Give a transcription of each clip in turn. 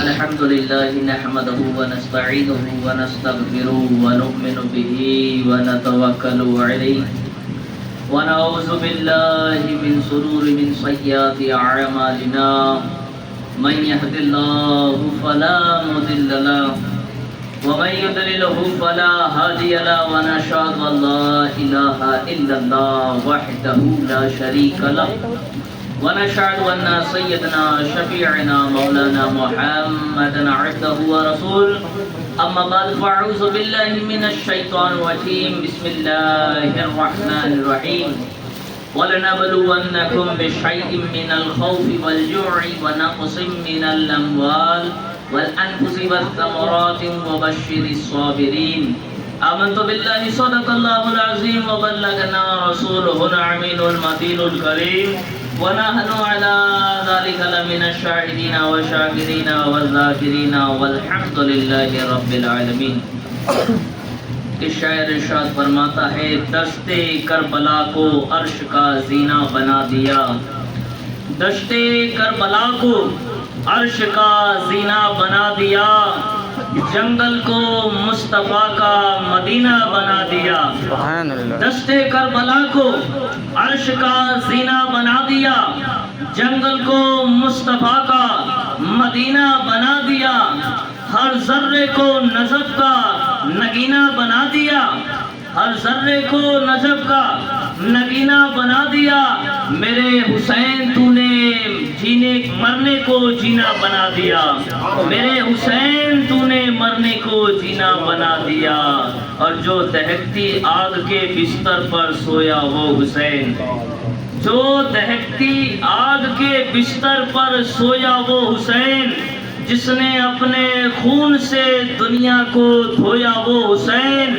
الحمد لله نحمده ونستعينه ونستغفره ونؤمن به ونتوكل عليه ونعوذ بالله من شرور من سيئات أعمالنا من يهد الله فلا مضل له ومن يضلله فلا هادي له ونشهد أن لا إله إلا الله وحده لا شريك له ونشهد أن سيدنا شفيعنا مولانا محمدا عبده ورسوله أما بعد فأعوذ بالله من الشيطان الرجيم بسم الله الرحمن الرحيم ولنبلونكم بشيء من الخوف والجوع ونقص من الأموال والأنفس والثمرات وبشر الصابرين آمنت بالله صدق الله العظيم وبلغنا رسوله الأمين المتين الكريم ونحن على ذلك لمن الشاهدين والشاكرين والذاكرين والحمد لله رب العالمین۔ کہ شاعر ارشاد فرماتا ہے دشت کربلا کو عرش کا زینہ بنا دیا، دشت کربلا کو عرش کا زینہ بنا دیا، جنگل کو مصطفیٰ کا مدینہ بنا دیا، دشت کربلا کو عرش کا زینہ بنا دیا، جنگل کو مصطفیٰ کا مدینہ بنا دیا، ہر ذرے کو نجف کا نگینہ بنا دیا، ہر ذرے کو نجف کا نگینہ بنا دیا، میرے حسین تو نے جینے مرنے کو جینا بنا دیا، میرے حسین تو نے مرنے کو جینا بنا دیا، اور جو دہکتی آگ کے بستر پر سویا وہ حسین، جو دہکتی آگ کے بستر پر سویا وہ حسین، جس نے اپنے خون سے دنیا کو دھویا وہ حسین،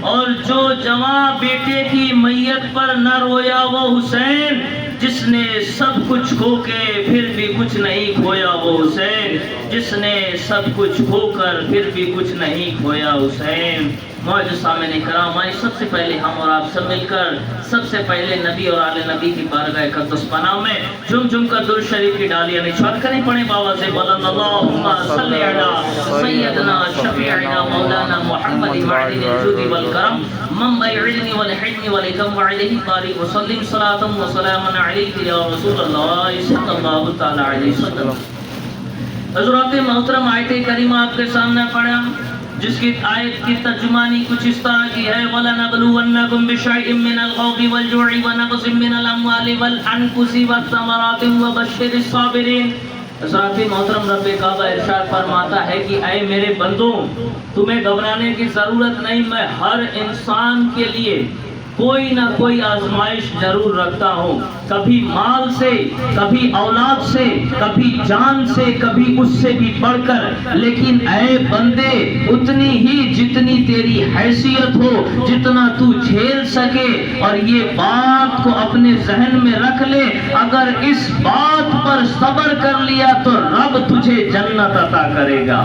اور جو جوان بیٹے کی میت پر نہ رویا وہ حسین، جس نے سب کچھ کھو کے پھر بھی کچھ نہیں کھویا وہ حسین، جس نے سب کچھ کھو کر پھر بھی کچھ نہیں کھویا حسین۔ معزز سامعین کرام، آئے سب سے پہلے ہم اور آپ سب مل کر سب سے پہلے نبی اور آل نبی کی بارگاہ اقدس پناہ میں جم جم کر درود شریف کی ڈالیاں نچھوڑ کریں، پڑھیں باواز بلند اللہم صلی علی سیدنا شفیعنا مولانا محمد معدن الجود والکرم منبع علم والحلم والحکم وعلیہ بارک وسلم صلاۃ وسلام علیک یا رسول اللہ صلی اللہ تعالی علیہ وسلم۔ حضرات محترم، آیت کریمہ آپ کے سامنے پڑھا، جس کی آیت کی ترجمانی کچھ اس طرح کی ہے وَلَنَبْلُوَنَّكُمْ بِشَيْءٍ مِّنَ الْخَوْفِ وَالْجُوعِ وَنَقْصٍ مِّنَ الْأَمْوَالِ وَالْأَنفُسِ وَالثَّمَرَاتِ وَبَشِّرِ الصَّابِرِينَ۔ حضرات محترم، رب کعبہ ارشاد فرماتا ہے کہ اے میرے بندوں، تمہیں گھبرانے کی ضرورت نہیں، میں ہر انسان کے لیے کوئی نہ کوئی آزمائش ضرور رکھتا ہوں، کبھی مال سے، کبھی اولاد سے، کبھی جان سے، کبھی اس سے بھی بڑھ کر، لیکن اے بندے اتنی ہی جتنی تیری حیثیت ہو، جتنا تو جھیل سکے، اور یہ بات کو اپنے ذہن میں رکھ لے، اگر اس بات پر صبر کر لیا تو رب تجھے جنت عطا کرے گا۔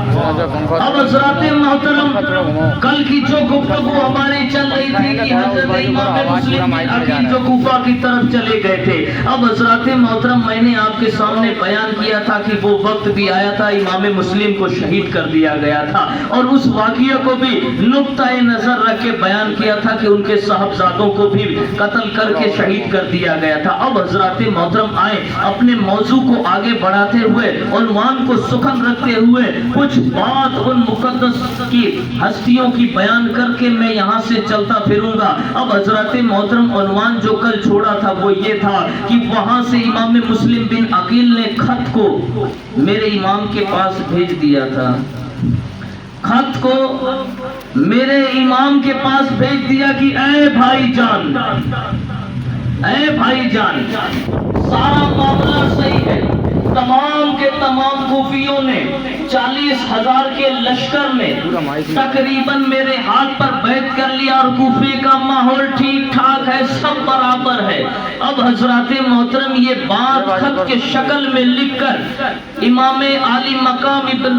اب حضرات محترم، کل کی جو گفتگو ہماری چل رہی تھی کہ حضرت مسلم عقیل جو کوفہ کی طرف چلے گئے تھے، اب حضرات محترم میں نے آپ کے سامنے بیان کیا تھا کہ وہ وقت بھی آیا تھا امام مسلم کو شہید کر دیا گیا تھا، اور اس واقعہ کو بھی نقطہ نظر رکھ کے بیان کیا تھا کہ ان کے صاحبزادوں کو بھی قتل کر کے شہید کر دیا گیا تھا۔ اب حضرات محترم آئے اپنے موضوع کو آگے بڑھاتے ہوئے، عنوان کو سخن رکھتے ہوئے، کچھ بات ان مقدس کی ہستیوں کی بیان کر کے میں یہاں سے چلتا پھروں گا۔ اب حضرات محترم عنوان جو کل چھوڑا تھا وہ یہ تھا کہ وہاں سے امام مسلم بن عقیل نے خط کو میرے امام کے پاس بھیج دیا تھا، خط کو میرے امام کے پاس بھیج دیا کہ اے بھائی جان، اے بھائی جان، سارا معاملہ صحیح ہے، تمام کے تمام کوفیوں نے 40,000 کے لشکر میں تقریباً میرے ہاتھ پر بیعت کر لیا، اور کوفے کا ماحول ٹھیک ٹھاک ہے، سب برابر ہے۔ اب حضرات محترم یہ بات خط کے شکل میں لکھ کر امام عالی مقام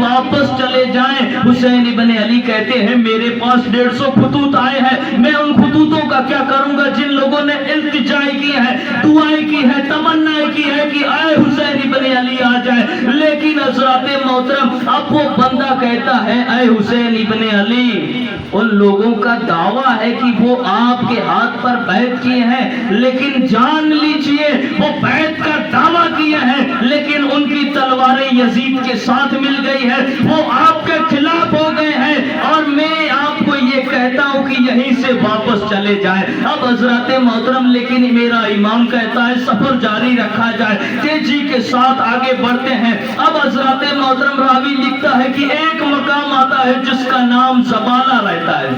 واپس چلے جائیں۔ حسین ابن علی کہتے ہیں میرے پاس 150 خطوط آئے ہیں، میں ان خطوطوں کا کیا کروں گا جن لوگوں نے التجائیں کی ہے، دعائیں کی ہے، تمنائیں کی ہے کہ اے حسین ابن علی آ جائے، لیکن حضرات محترم اب وہ بندہ کہتا ہے اے حسین ابن علی، ان لوگوں کا دعویٰ ہے کہ وہ آپ کے ہاتھ پر بیعت کیے ہیں، لیکن جان لیجئے وہ بیعت کا دعویٰ کیے ہیں لیکن ان کی تلواریں یزید کے ساتھ مل گئی ہے، وہ آپ کے خلاف ہو گئے ہیں، اور میں آپ کو یہ کہتا ہوں کہ یہیں سے واپس چلے جائیں۔ اب حضرات محترم لیکن میرا امام کہتا ہے سفر جاری رکھا جائے، تیزی کے ساتھ آگے بڑھتے ہیں۔ اب حضرات محترم راوی لکھتا ہے کہ ایک مقام آتا ہے جس کا نام زبالہ رہتا ہے،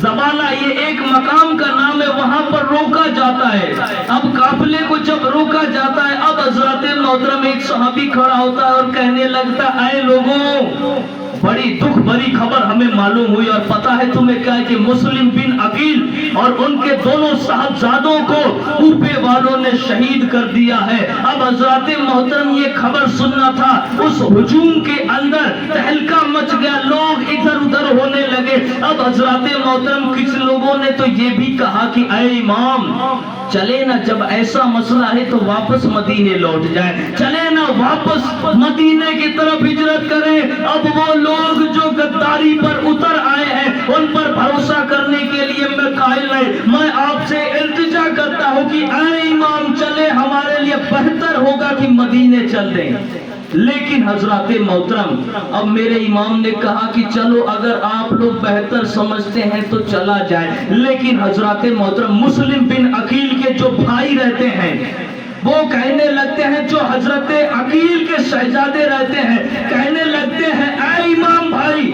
زبالہ یہ ایک مقام کا نام ہے، وہاں پر روکا جاتا ہے۔ اب قافلے کو جب روکا جاتا ہے اب حضرات محترم ایک صحابی کھڑا ہوتا ہے اور کہنے لگتا اے لوگوں، بڑی دکھ بھری خبر ہمیں معلوم ہوئی، اور پتا ہے تمہیں کیا ہے کہ مسلم بن عقیل اور ان کے دونوں صاحبزادوں کو کوفے والوں نے شہید کر دیا ہے۔ اب حضرات محترم یہ خبر سننا تھا، اس ہجوم کے اندر تہلکہ مچ گیا، لوگ ادھر ادھر ہونے لگے۔ اب حضرات محترم کچھ لوگوں نے تو یہ بھی کہا کہ اے امام چلے نا، جب ایسا مسئلہ ہے تو واپس مدینے لوٹ جائیں، چلے نا واپس مدینے کی طرف ہجرت کریں۔ اب وہ لوگ جو غداری پر اتر آئے ہیں ان پر بھروسہ کرنے کے لیے میں قائل نہیں، میں آپ سے التجا کرتا ہوں کہ اے امام چلے، ہمارے لیے بہتر ہوگا کہ مدینے چل دیں۔ لیکن حضرات محترم اب میرے امام نے کہا کہ چلو اگر آپ لوگ بہتر سمجھتے ہیں تو چلا جائے، لیکن حضرات محترم مسلم بن عقیل کے جو بھائی رہتے ہیں وہ کہنے لگتے ہیں، جو حضرت عقیل کے شہزادے رہتے ہیں کہنے لگتے ہیں اے امام بھائی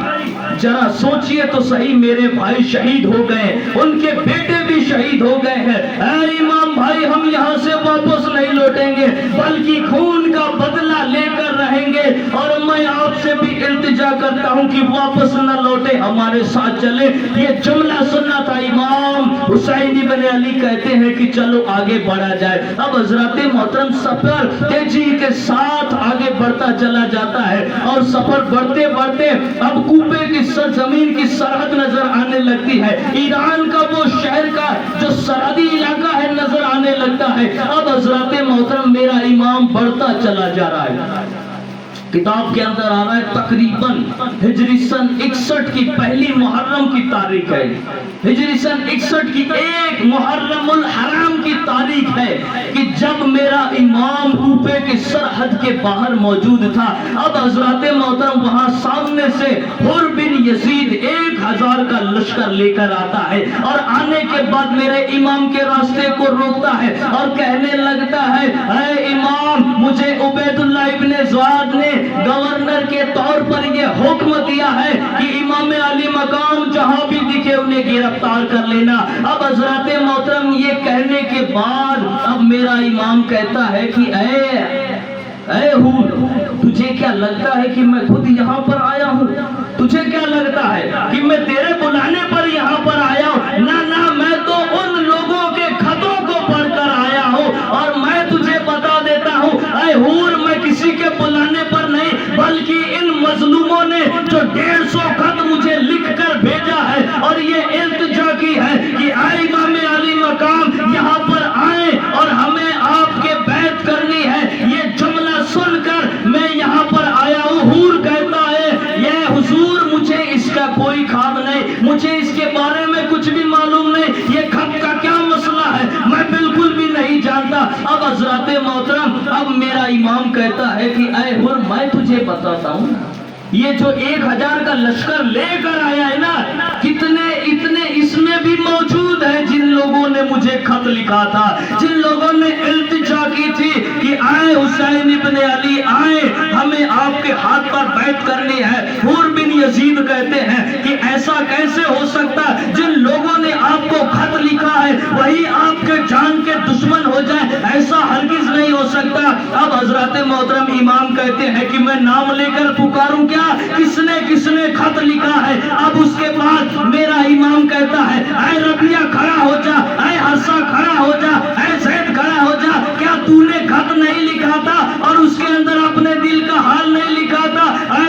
ذرا سوچئے تو صحیح، میرے بھائی شہید ہو گئے، ان کے بیٹے بھی شہید ہو گئے ہیں، اے امام بھائی ہم یہاں سے واپس نہیں لوٹیں گے بلکہ خون کا بدلہ لے کر رہیں گے، اور میں آپ سے بھی التجا کرتا ہوں کہ واپس نہ لوٹے، ہمارے ساتھ چلے۔ یہ جملہ سننا تھا۔ امام حسین ابن علی کہتے ہیں کہ چلو آگے بڑھا جائے۔ اب حضرات محترم سفر تیزی کے ساتھ آگے بڑھتا چلا جاتا ہے، اور سفر بڑھتے بڑھتے اب کوفے کی سرزمین کی سرحد نظر آنے لگتی ہے، ایران کا وہ شہر کا جو سرحدی علاقہ ہے نظر آنے لگتا ہے۔ اب حضرات محترم میرا امام بڑھتا چلا جا رہا ہے، کتاب کے اندر آ رہا ہے تقریباً ہجری سن 61 کی پہلی محرم کی تاریخ ہے، ہجری سن 61 کی 1 محرم الحرام کی تاریخ ہے کہ جب میرا امام کوفے کی سرحد کے باہر موجود تھا۔ اب حضرات محترم وہاں سامنے سے حر بن یزید 1000 کا لشکر لے کر آتا ہے، اور آنے کے بعد میرے امام کے راستے کو روکتا ہے اور کہنے لگتا ہے اے امام مجھے عبید اللہ ابن زیاد نے گورنر کے طور پر یہ حکم دیا ہے کہ امام علی مقام جہاں بھی دکھے انہیں گرفتار کر لینا۔ اب حضرات محترم یہ کہنے کے بعد اب میرا امام کہتا ہے کہ اے حور تجھے کیا لگتا ہے کہ میں خود یہاں پر آیا ہوں؟ تجھے کیا لگتا ہے کہ میں تیرے بلانے پر یہاں پر آیا ہوں؟ نہ میں تو ان لوگوں کے خطوں کو پڑھ کر آیا ہوں، اور میں تجھے بتا دیتا ہوں اے حور میں کسی کے بلانے پر نہیں بلکہ ان مظلوموں نے جو 150 خط مجھے لکھ کر بھیجا ہے اور یہ التجا کی ہے کہ اے امام علی مقام یہاں پر آئیں اور ہمیں آپ کے بیعت کرنی ہے، یہ جملہ سن کر میں یہاں پر آیا ہوں۔ حور کہتا ہے یہ حضور مجھے اس کا کوئی خواب نہیں، مجھے اس کے بارے میں کچھ بھی معلوم نہیں، یہ خط کا کیا مسئلہ ہے میں بالکل بھی نہیں جانتا۔ اب حضرات محترم اب میرا امام کہتا ہے کہ اے حر میں تجھے بتاتا ہوں یہ جو 1000 کا لشکر لے کر آیا ہے نا، کتنے اتنے اس میں بھی موجود ہیں جن لوگوں نے مجھے خط لکھا تھا، جن لوگوں نے التجا کی تھی کہ اے حسین ابن علی آئیں ہمیں آپ کے ہاتھ پر بیعت کرنی ہے۔ حور بن یزید کہتے ہیں کہ ایسا کیسے ہو سکتا ہے، جن لوگوں نے آپ کو خط لکھا ہے وہی آپ کے جان کے دشمن ہو جائے، ایسا ہرگز نہیں ہو سکتا۔ اب حضرات محترم امام کہتے ہیں کہ میں نام لے کر پکاروں کیا، کس نے خط لکھا ہے؟ اب اس کے بعد میرا امام کہتا ہے اے ربیہ کھڑا ہو جا، اے حفصہ کھڑا ہو جا، اے زید کھڑا ہو جا، کیا تو نے خط نہیں لکھا تھا اور اس کے اندر اپنے دل کا حال نہیں لکھا تھا؟ اے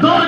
2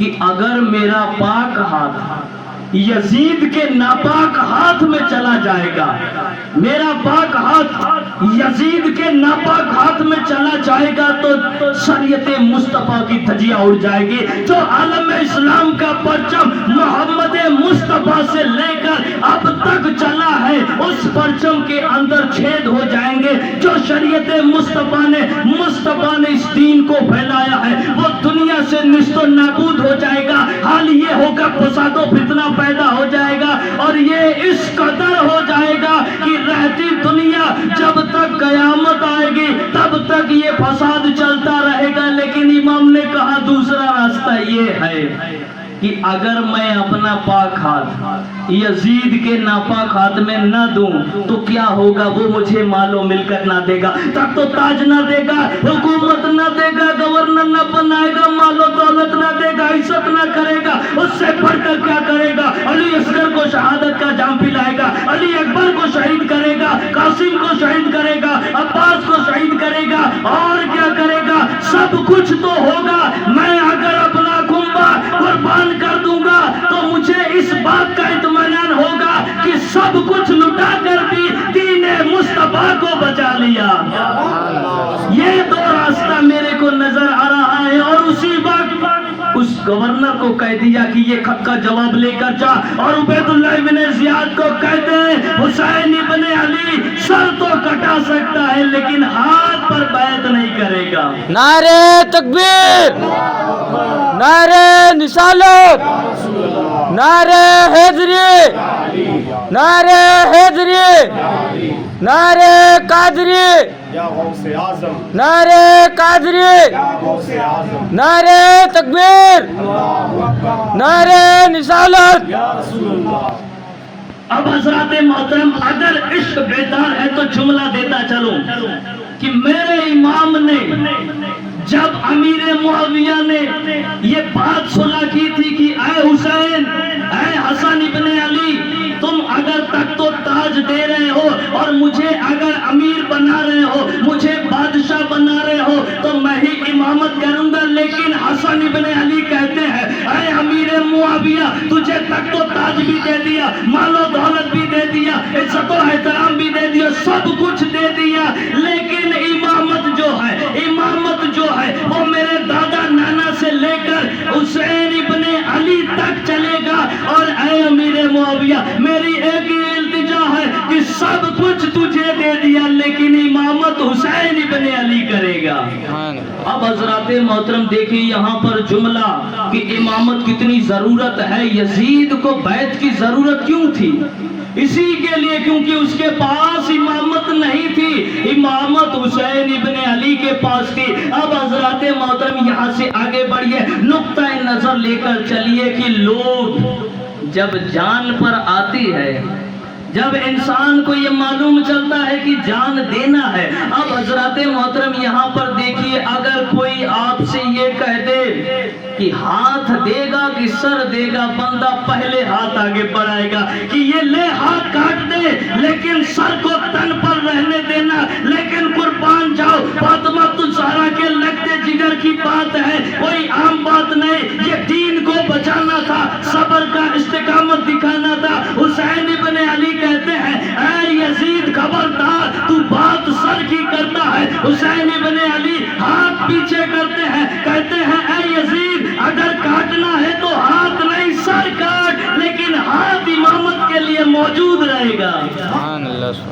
کہ اگر میرا پاک ہاتھ یزید کے ناپاک ہاتھ میں چلا جائے گا، میرا پاک ہاتھ یزید کے ناپاک ہاتھ میں چلا جائے گا تو شریعت مصطفیٰ کی دھجیاں اڑ جائے گی۔ جو عالم اسلام کا پرچم محمد مصطفیٰ سے لے کر اب تک چلا ہے، اس پرچم کے اندر چھید ہو جائیں گے۔ جو شریعت مصطفیٰ نے اس دین کو پھیلایا ہے وہ دنیا سے نیست و نابود ہو جائے گا۔ حال یہ ہوگا فساد و فتنہ پیدا ہو جائے گا، اور یہ اس قدر ہو جائے گا کہ رہتی دنیا جب تک قیامت آئے گی تب تک یہ فساد چلتا رہے گا۔ لیکن امام نے کہا دوسرا راستہ یہ ہے کہ اگر میں اپنا پاک ہاتھ یزید کے ناپاک ہاتھ میں نہ دوں تو کیا ہوگا؟ وہ مجھے مال و ملکت نہ دے گا، تخت و تاج نہ دے گا، حکومت نہ دے گا، گورنر نہ بنائے گا، مال و دولت نہ دے گا، عزت نہ کرے گا۔ اس سے بڑھ کر کیا کرے گا؟ علی اصغر کو شہادت کا جام پلائے گا، علی اکبر کو شہید کرے گا، قاسم کو شہید کرے گا، عباس کو شہید کرے گا، اور کیا کرے گا؟ سب کچھ تو ہوگا۔ میں اگر اپنا کنبہ قربان کر دوں گا تو مجھے اس بات کا اطمینان ہوگا کہ سب کچھ لٹا کر بھی دین مصطفیٰ کو بچا لیا۔ یہ دو راستہ میرے کو نظر آ رہا ہے۔ اور اسی وقت اس گورنر کو کہہ دیا کہ یہ خط کا جواب لے کر جا، اور عبید اللہ بن زیاد کو کہتے ہیں حسین ابن علی سر تو کٹا سکتا ہے لیکن ہاتھ پر بیعت نہیں کرے گا۔ نعرہ تکبیر، نعرہ رسالت، نعرہ حیدری، نعرہ حیدری، نعرہ قادری، نعرہ قادری، نعرہ تکبیر، نعرہ رسالت۔ اب حضرات محترم اگر عشق بیدار ہے تو جملہ دیتا چلوں کہ میرے امام نے جب امیر معاویہ نے یہ بات صلح کی تھی کہ اے حسین، اے حسن ابن علی، تم اگر تخت و تاج دے رہے ہو اور مجھے اگر امیر بنا رہے ہو، مجھے بادشاہ بنا رہے ہو تو میں ہی امامت کروں گا۔ لیکن حسن ابن علی کہتے ہیں اے امیر معاویہ، تجھے تخت و تاج بھی دے دیا، مال و دولت بھی دے دیا، عزت و احترام بھی دے دیا، سب کچھ دے دیا، لیکن امامت جو ہے وہ میرے دادا نانا سے لے کر حسین ابن علی تک چلے گا۔ اور اے امیر معاویہ، میری ایک ہی التجا ہے کہ سب کچھ تجھے دے دیا لیکن امامت حسین ابن علی کرے گا۔ اب حضرات محترم دیکھیں یہاں پر جملہ کہ امامت کتنی ضرورت ہے۔ یزید کو بیعت کی ضرورت کیوں تھی؟ اسی کے لیے کیونکہ اس کے پاس امامت نہیں تھی، امامت حسین ابن علی کے پاس تھی۔ اب حضرات محترم یہاں سے آگے بڑھیے، نقطہ نظر لے کر چلیے کہ لوگ جب جان پر آتی ہے، جب انسان کو یہ معلوم چلتا ہے کہ جان دینا ہے۔ اب حضرات محترم یہاں پر دیکھیے، اگر کوئی آپ سے یہ کہہ دے کہ ہاتھ دے گا کہ سر دے گا، بندہ پہلے ہاتھ آگے بڑھائے گا کہ یہ لے ہاتھ کاٹ دے لیکن سر کو تن پر رہنے دینا، لیکن قربان جاؤ، فاطمہ الزہرا کے لگتے جگر کی بات ہے، کوئی عام بات نہیں، یہ دین کو بچانا تھا، صبر کا استقامت دکھانا تھا۔ حسین ابن علی کہتے ہیں اے یزید خبردار، تو بات سر کی کرتا ہے۔ حسین ابن علی ہاتھ پیچھے کرتے ہیں، کہتے ہیں اے یزید اگر کاٹنا ہے تو ہاتھ نہیں سر کاٹ، لیکن ہاتھ امامت کے لیے موجود رہے گا،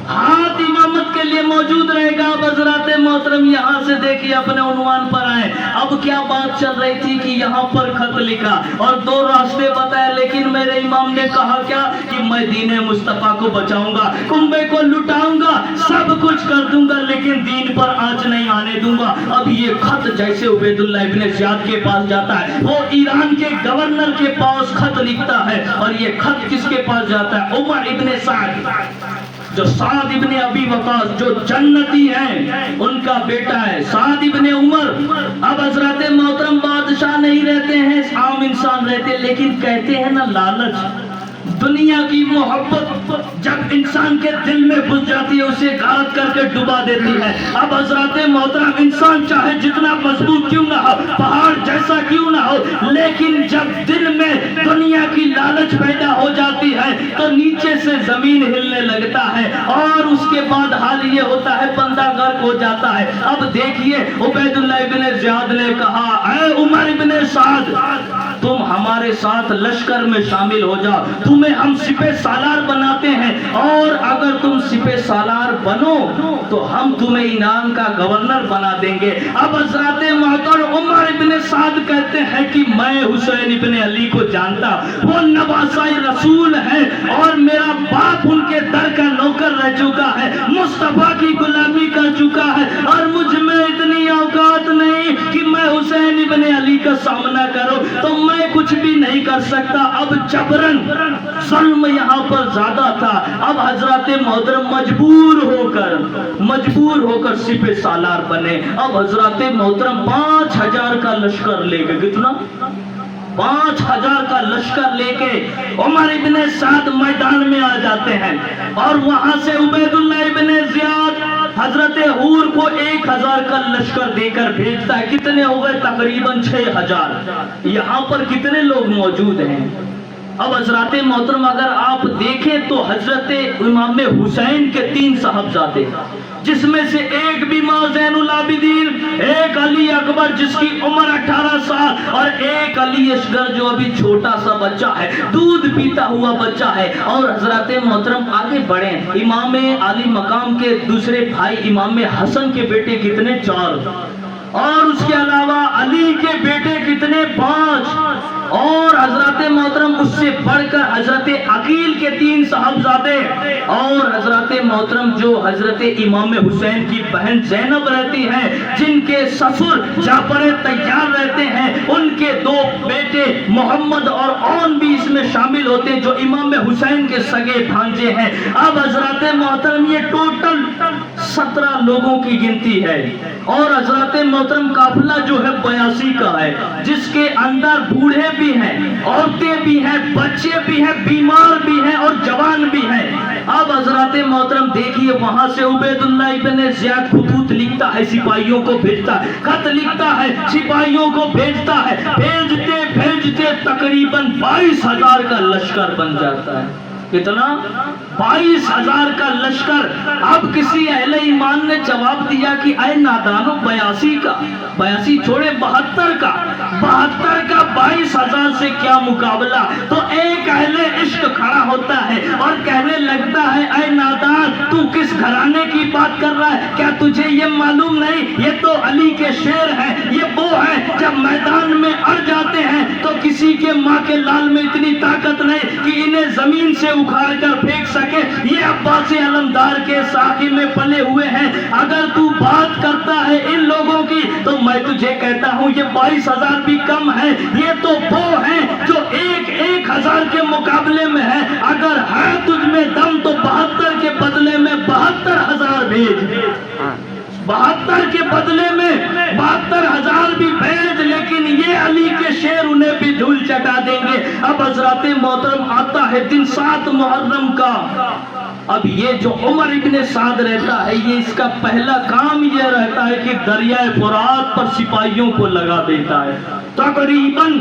ہاتھ امامت کے لیے موجود رہے گا۔ اب حضرات محترم یہاں سے دیکھیے اپنے عنوان پر آئے۔ اب کیا بات چل رہی تھی کہ یہاں پر خط لکھا اور دو راستے بتائے، لیکن میرے امام نے کہا کیا کہ میں دین مصطفیٰ کو بچاؤں گا، کنبے کو لٹاؤں گا، سب کچھ کر دوں گا لیکن دین پر آنچ نہیں آنے دوں گا۔ اب یہ خط جیسے عبید اللہ ابن زیاد کے پاس جاتا ہے، وہ ایران کے گورنر کے پاس خط لکھتا ہے، اور یہ خط کس کے پاس جاتا ہے؟ عمر ابن سعد، جو سعد ابن ابی وقاص جو جنتی ہیں ان کا بیٹا ہے، سعد ابن عمر۔ اب حضرات محترم بادشاہ نہیں رہتے ہیں، عام انسان رہتے، لیکن کہتے ہیں نا لالچ، دنیا کی محبت جب انسان کے دل میں گھس جاتی ہے اسے غارت کر کے ڈبا دیتی ہے. اب حضرات محترم انسان چاہے جتنا مضبوط کیوں نہ ہو, پہاڑ جیسا کیوں نہ ہو, لیکن جب دل میں دنیا کی لالچ پیدا ہو جاتی ہے تو نیچے سے زمین ہلنے لگتا ہے اور اس کے بعد حال یہ ہوتا ہے بندہ غرق ہو جاتا ہے. اب دیکھیے عبید اللہ ابن زیاد نے کہا اے عمر ابن سعد تم ہمارے ساتھ لشکر میں شامل ہو جاؤ, تمہیں ہم سپہ سالار بناتے ہیں اور اگر تم سپہ سالار بنو تو ہم تمہیں انعام کا گورنر بنا دیں گے. اب حضرات محترم عمر ابن سعد کہتے ہیں کہ میں حسین ابن علی کو جانتا, وہ نواسہ رسول ہے اور میرا باپ ان کے در کا نوکر رہ چکا ہے, مصطفیٰ کی غلامی کر چکا ہے اور مجھ میں اتنی اوقات نہیں کہ میں حسین ابن علی کا سامنا کروں, تو میں کچھ بھی نہیں کر سکتا. اب جبرن ظلم یہاں پر زیادہ تھا. اب حضرات محترم مجبور ہو کر سپہ سالار بنے. اب حضرات محترم 5000 کا لشکر لے کے, کتنا 5000 کا لشکر لے کے عمر ابن سعد میدان میں آ جاتے ہیں اور وہاں سے عبید اللہ ابن زیاد حضرت حور کو 1000 کا لشکر دے کر بھیجتا ہے. کتنے ہو گئے؟ تقریباً 6000. یہاں پر کتنے لوگ موجود ہیں؟ اب حضرات محترم اگر آپ دیکھیں تو حضرت امام حسین کے 3 صاحبزادے, جس میں سے ایک بیمار زین العابدین, ایک علی اکبر جس کی عمر 18 سال اور ایک علی اصغر جو ابھی چھوٹا سا بچہ ہے, دودھ پیتا ہوا بچہ ہے. اور حضرات محترم آگے بڑھیں, امام علی مقام کے دوسرے بھائی امام حسن کے بیٹے کتنے؟ 4. اور اس کے علاوہ علی کے بیٹے کتنے؟ 5. اور حضرت محترم اس سے بڑھ کر حضرت عقیل کے 3 صاحبزادے اور حضرت محترم جو حضرت امام حسین کی بہن زینب رہتی ہیں, جن کے سسر جعفر طیار رہتے ہیں, ان کے 2 بیٹے محمد اور اون بھی اس میں شامل ہوتے ہیں جو امام حسین کے سگے بھانجے ہیں. اب حضرات محترم یہ ٹوٹل 17 لوگوں کی گنتی ہے اور حضرات محترم قافلہ جو ہے 82 کا ہے, جس کے اندر بوڑھے بھی ہیں, عورتیں بھی ہیں, بچے بھی ہیں, بیمار بھی ہیں اور جوان بھی ہیں. اب حضرات محترم دیکھیے وہاں سے عبید اللہ ابن زیاد خطوط لکھتا ہے, سپاہیوں کو بھیجتا ہے, خط لکھتا ہے, سپاہیوں کو بھیجتا ہے, بھیجتے تقریباً 22000 کا لشکر بن جاتا ہے. کتنا؟ 22000 کا لشکر. اب کسی اہل ایمان نے جواب دیا کہ اے نادانو 82 کا 82 چھوڑے 72 کا 22000 سے کیا مقابلہ. تو ایک اہل عشق کھڑا ہوتا ہے اور کہنے لگتا ہے اے نادان تو کس گھرانے کی بات کر رہا ہے؟ کیا تجھے یہ معلوم نہیں یہ تو علی کے شیر ہیں, یہ وہ ہیں جب میدان میں اڑ جاتے ہیں تو کسی کے ماں کے لال میں اتنی طاقت نہیں کہ انہیں زمین سے اکھاڑ کر پھینک سکے. یہ عباس علمدار کے ساقی میں پلے ہوئے ہیں. اگر تو بات کرتا ہے ان لوگوں کی تو میں تجھے کہتا ہوں یہ 22000 بھی کم ہے. یہ تو وہ ہیں جو 1000 کے مقابلے میں ہے. اگر ہے تجھ میں دم تو 72 کے بدلے میں 72000 بھیج, 72 کے بدلے میں 72000 بھی بھیج, لیکن یہ علی کے شیر انہیں بھی دھول چٹا دیں گے. اب حضرات محترم آتا ہے دن 7 محرم کا. اب یہ جو عمر ابن سعد رہتا ہے یہ اس کا پہلا کام یہ رہتا ہے کہ دریائے فرات پر سپاہیوں کو لگا دیتا ہے. تقریباً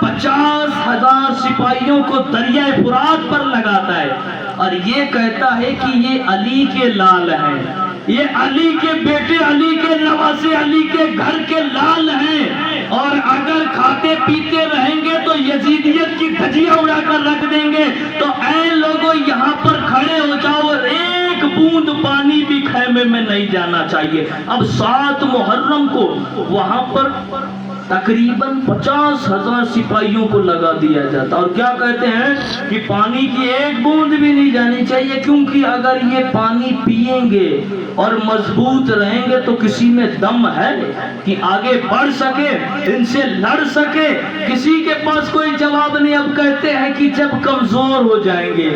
50,000 سپاہیوں کو دریائے فرات پر لگاتا ہے اور یہ کہتا ہے کہ یہ علی کے لال ہیں, یہ علی کے بیٹے, علی کے نواسے, علی کے گھر کے لال ہیں, اور اگر کھاتے پیتے رہیں گے تو یزیدیت کی دھجیاں اڑا کر رکھ دیں گے. تو اے لوگوں یہاں پر کھڑے ہو جاؤ, ایک بوند پانی بھی خیمے میں نہیں جانا چاہیے. اب 7 محرم کو وہاں پر تقریباً 50,000 سپاہیوں کو لگا دیا جاتا اور کیا کہتے ہیں کہ پانی کی ایک بوند بھی نہیں جانی چاہیے, کیونکہ اگر یہ پانی پئیں گے اور مضبوط رہیں گے تو کسی میں دم ہے کہ آگے بڑھ سکے, ان سے لڑ سکے. کسی کے پاس کوئی جواب نہیں. اب کہتے ہیں کہ جب کمزور ہو جائیں گے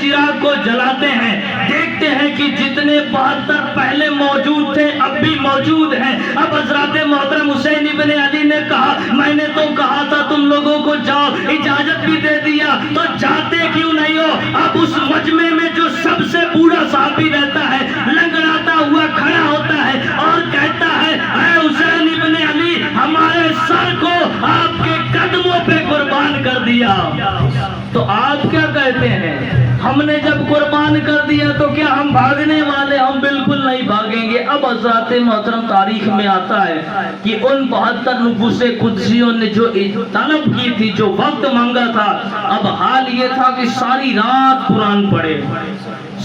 چراغ کو جلاتے ہیں دیکھتے ہیں کہ جتنے 72 پہلے موجود تھے اب بھی موجود ہیں. اب حضرت محترم حسین ابن علی نے کہا میں نے تو کہا تھا تم لوگوں کو جاؤ, اجازت بھی دے دیا, تو جاتے کیوں نہیں ہو؟ اب اس مجمع میں جو سب سے بوڑھا صحابی رہتا ہے لنگڑاتا ہوا کھڑا ہوتا ہے اور کہتا ہے اے حسین ابن علی ہمارے سر کو آپ کے قدموں پہ قربان کر دیا. تو آپ کیا کہتے ہیں؟ ہم نے جب قربان کر دیا تو کیا ہم بھاگنے والے؟ ہم بالکل نہیں بھاگیں گے. اب حضرات محترم تاریخ میں آتا ہے کہ ان 72 نفوس قدسیوں نے جو طلب کی تھی, جو وقت مانگا تھا, اب حال یہ تھا کہ ساری رات قرآن پڑھے,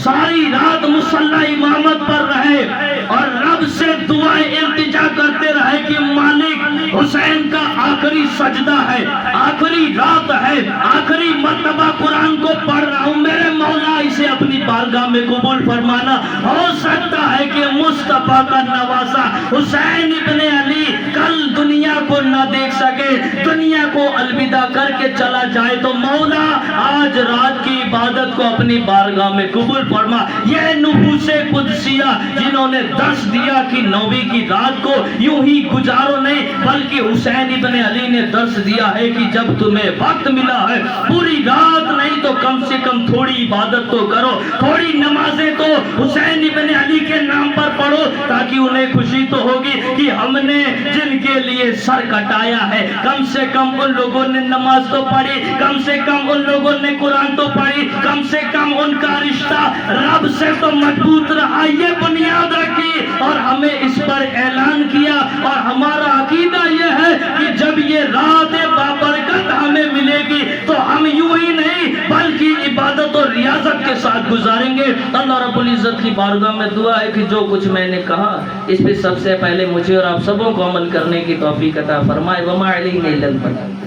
ساری رات مصلی امامت پر رہے اور رب سے دعائیں التجا کرتے رہے کہ مالک حسین کا آخری سجدہ ہے, آخری رات ہے, آخری مرتبہ قرآن کو پڑھ رہا ہوں, میرے مولا اسے اپنی بارگاہ میں قبول فرمانا. ہو سکتا ہے کہ مصطفیٰ کا نواسا حسین ابن علی کل دنیا کو نہ دیکھ سکے, دنیا کو الوداع کر کے چلا جائے, تو مولا آج رات کی عبادت کو اپنی بارگاہ میں قبول فرما. یہ نفوس قدسیہ جنہوں نے درس دیا کہ 9ویں کی رات کو یوں ہی گزارو نہیں, بلکہ حسین ابن علی نے درس دیا ہے کہ جب تمہیں وقت ملا ہے پوری رات نہیں تو کم سے کم تھوڑی عبادت تو کرو, تھوڑی نمازیں تو حسین ابن علی کے نام پر پڑھو, تاکہ انہیں خوشی تو ہوگی کہ ہم نے جن کے لیے سر کٹایا ہے کم سے کم ان لوگوں نے نماز تو پڑھی, کم سے کم ان لوگوں نے قرآن تو پڑھی, کم سے کم ان کا رشتہ رب سے تو مضبوط رہا. یہ بنیاد رکھی اور ہمیں اس پر اعلان کیا, اور ہمارا عقیدہ یہ ہے کہ جب یہ رات بابرکت ہمیں ملے گی تو ہم یوں ہی نہیں بلکہ عبادت اور ریاضت کے ساتھ گزاریں گے. اللہ رب العزت کی بارگاہ میں دعا ہے کہ جو کچھ میں نے کہا اس پہ سب سے پہلے مجھے اور آپ سبوں کو عمل کرنے کی توفیق عطا فرمائے. وما علینا الا البلاغ.